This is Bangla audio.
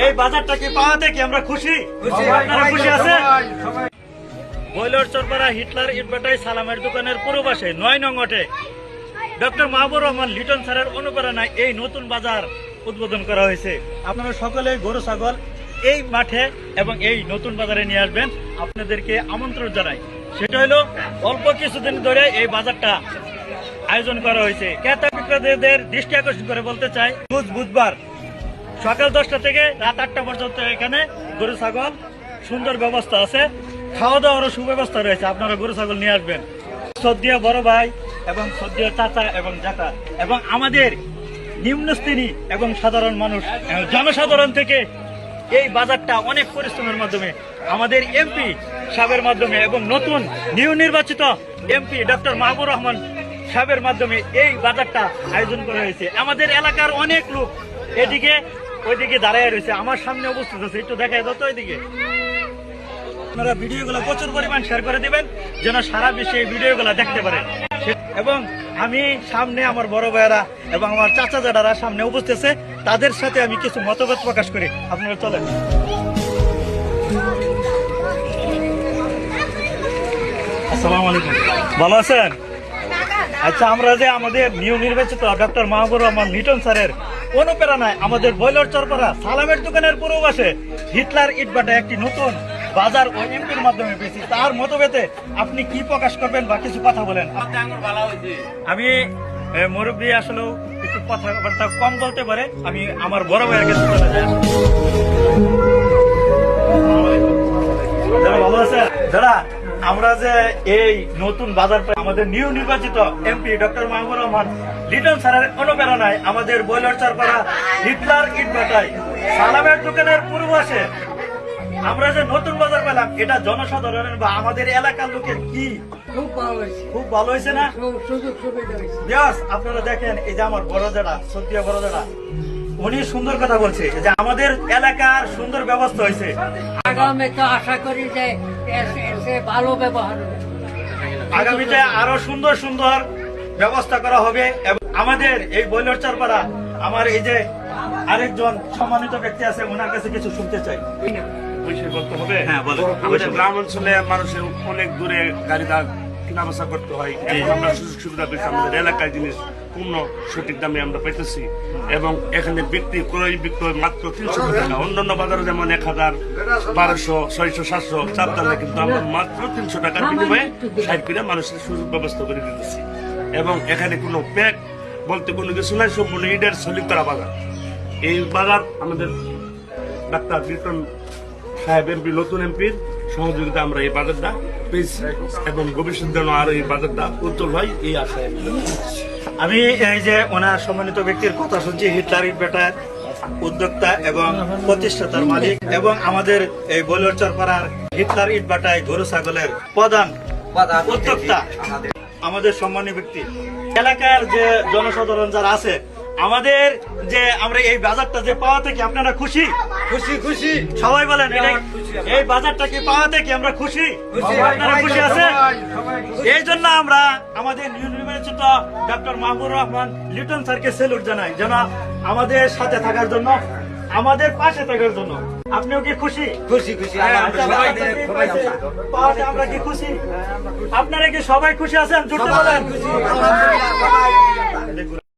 এই বাজারটাকে পাওয়াতে কি আমরা খুশি? আপনারা খুশি আছেন? বয়লার চরপাড়া হিটলার ইটভাটাই সালামের দোকানের পূর্ব পাশে 9 নং ওয়ার্ডে ডক্টর মাহবুবুর রহমান লিটন স্যারের অনুপ্রেরণায় এই নতুন বাজার উদ্বোধন করা হয়েছে। আপনারা সকলে গরু ছাগল এই মাঠে এবং এই নতুন বাজারে নিয়ে আসবেন, আপনাদেরকে আমন্ত্রণ জানাই। সেটা হলো অল্প কিছুদিন ধরে এই বাজারটা আয়োজন করা হয়েছে। ক্রেতা বিক্রেতাদের দৃষ্টি আকর্ষণ করে বলতে চাই, বুধবার সকাল 10টা থেকে রাত 8টা পর্যন্ত এখানে গরু ছাগল সুন্দর ব্যবস্থা আছে, খাওয়া দাওয়ারও সুব্যবস্থা রয়েছে। আপনারা গরু ছাগল নিয়ে আসবেন। শ্রদ্ধেয় বড় ভাই এবং শ্রদ্ধেয় চাচা এবং জাকা এবং আমাদের নিম্নশ্রেণী এবং সাধারণ মানুষ জনসাধারণ থেকে এই বাজারটা অনেক পরিশ্রমের মাধ্যমে আমাদের এমপি সাহেবের মাধ্যমে এবং নতুন নির্বাচিত এমপি ডক্টর মাহবুবুর রহমান সাহেবের মাধ্যমে এই বাজারটা আয়োজন করা হয়েছে। আমাদের এলাকার অনেক লোক এদিকে ওইদিকে দাঁড়ায় রয়েছে, আমার সামনে উপস্থিত আছে। একটু দেখা যেত ওইদিকে। আপনারা ভিডিওগুলো প্রচুর পরিমাণ শেয়ার করে দিবেন যেন সারা বিশ্বে এই ভিডিওগুলো দেখতে পারে। এবং আমি সামনে আমার বড় ভাইয়েরা এবং আমার চাচা যারা সামনে উপস্থিত আছে তাদের সাথে আমি কিছু মতভেদ প্রকাশ করি। আপনারা চলেন। আসসালামু আলাইকুম, ভালো আছেন? আচ্ছা, আমরা যে আমাদের নির্বাচিত ডক্টর মাহবুবুর রহমান লিটন স্যারের অনুপ্রেরণায় আমাদের বয়লার চরপাড়া সালামের দোকানের পূর্ব পাশে হিটলার ইটভাটা একটি নতুন বাজার ও এমপির মাধ্যমে পেয়েছি। তার মতভেদে আপনি কি প্রকাশ করবেন বা কিছু কথা বলেন? আমি মুরব্বী আসলে একটু কথাবার্তা কম বলতে পারে, আমি আমার বড় ভাইয়ের কাছে চলে যাই। ভালো আছে যারা আমরা যে এই নতুন বাজার আমাদের নির্বাচিত এমপি ডক্টর মাহবুবুর রহমান লিটন স্যারের অনুপ্রেরণায় আমাদের বয়লার চরপাড়া হিটলার ইটভাটায় সালামের দোকানের পূর্ব পাশে আমরা যে নতুন বাজার পেলাম, এটা জনসাধারণের বা আমাদের এলাকার লোকের কি খুব ভালো হয়েছে না? আপনারা দেখেন, এই যে আমার বড় যারা সত্যিয়া বড় যারা উনি সুন্দর কথা বলছে যে আমাদের এলাকার সুন্দর ব্যবস্থা হয়েছে। আগামীতে আশা করি যে ভালো ব্যবহার আগামীতে আরো সুন্দর সুন্দর ব্যবস্থা করা হবে। এবং আমাদের এই বয়লার চরপাড়া আমার এই যে আরেকজন সম্মানিত ব্যক্তি আছে, ওনার কাছে কিছু শুনতে চাই। করতে হবে। হ্যাঁ, বলো। আমাদের গ্রাম অঞ্চলে মানুষের অনেক দূরে গাড়ি কেনা বেচা করতে হয়। এখন আমরা সুযোগ সুবিধা পেয়েছি, আমাদের এলাকায় জিনিস পূর্ণ সঠিক দামে আমরা পাইতেছি এবং এখানে বিক্রি ক্রয় বিক্রয় মাত্র 300 টাকা। অন্যান্য বাজারে যেমন 1000, 1200, 600, 700 চাপ দামে, কিন্তু আমরা মাত্র 300 টাকার বিনিময়ে 60 করে মানুষের সুযোগ ব্যবস্থা করে দিতেছি। এবং এখানে কোনো প্যাক বলতে কোনো কিছু নাই, সম্পূর্ণ ইটের সলিড করা বাজার। এই বাজার আমাদের ডাক্তার লিটন সাহেব এমপি, নতুন এমপির সহযোগিতা আমরা এই বাজারটা পেয়েছি এবং ভবিষ্যৎ যেন আরো এই বাজারটা উজ্জ্বল হয় এই আশায়। আমি এই যে ওনার সম্মানিত ব্যক্তির কথা শুনছি, হিটলার ইটভাটার উদ্যোক্তা এবং প্রতিষ্ঠাতার মালিক এবং আমাদের এই বয়লার চরপাড়ার হিটলার ইটভাটায় গরু ছাগলের প্রধান উদ্যোক্তা আমাদের সম্মানীয় ব্যক্তি। এলাকার যে জনসাধারণ যারা আছে, আমাদের যে আমরা এই বাজারটা যে পাওয়া থেকে আপনারা খুশি? খুশি খুশি সবাই বলেন, এই বাজারটাকে পাওয়া থেকে আমরা খুশি? আপনারা খুশি আছেন? এই জন্য আমরা আমাদের নির্বাচিত ডক্টর মাহবুবুর রহমান লিটন স্যারকে স্যালুট জানাই, যেন আমাদের সাথে থাকার জন্য, আমাদের পাশে থাকার জন্য। আপনিও কি খুশি? খুশি খুশি আমরা কি খুশি? আপনারা কি সবাই খুশি আছেন? জোরে বলেন।